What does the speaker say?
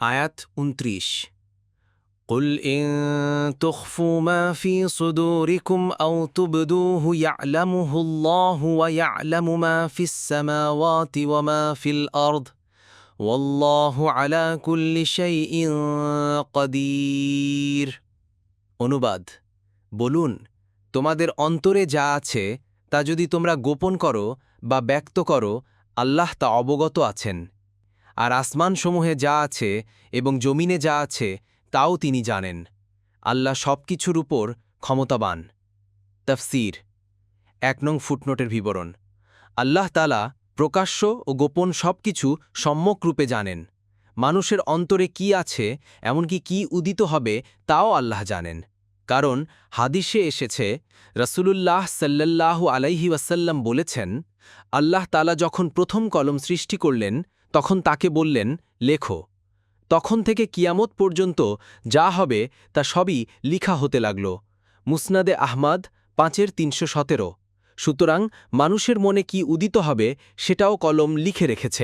আয়াত ২৯। قل إن تخفوا ما في صدوركم أو تبدوه يعلمه الله ويعلم ما في السماوات وما في الأرض والله على كل شيء قدير। অনুবাদ, বলুন, তোমাদের অন্তরে যা আছে তা যদি তোমরা গোপন করো বা ব্যক্ত করো, আল্লাহ তা অবগত আছেন। আর আসমানসমূহে যা আছে এবং জমিনে যা আছে তাও তিনি জানেন। আল্লাহ সব কিছুর উপর ক্ষমতাবান। তাফসীর ১ নং ফুটনোটের বিবরণ। আল্লাহ তাআলা প্রকাশ্য ও গোপন সব কিছু সম্যক রূপে জানেন। মানুষের অন্তরে কি আছে, এমনকি কি উদিত হবে তাও আল্লাহ জানেন। কারণ হাদিসে এসেছে, রাসূলুল্লাহ সাল্লাল্লাহু আলাইহি ওয়াসাল্লাম বলেছেন, আল্লাহ তাআলা যখন প্রথম কলম সৃষ্টি করলেন তখন তাকে বললেন, লেখো। তখন থেকে কিয়ামত পর্যন্ত যা হবে তা সবই লিখা হতে লাগল। মুসনাদে আহমাদ ৫-৩১৭। সুতরাং মানুষের মনে কি উদিত হবে সেটাও কলম লিখে রেখেছে।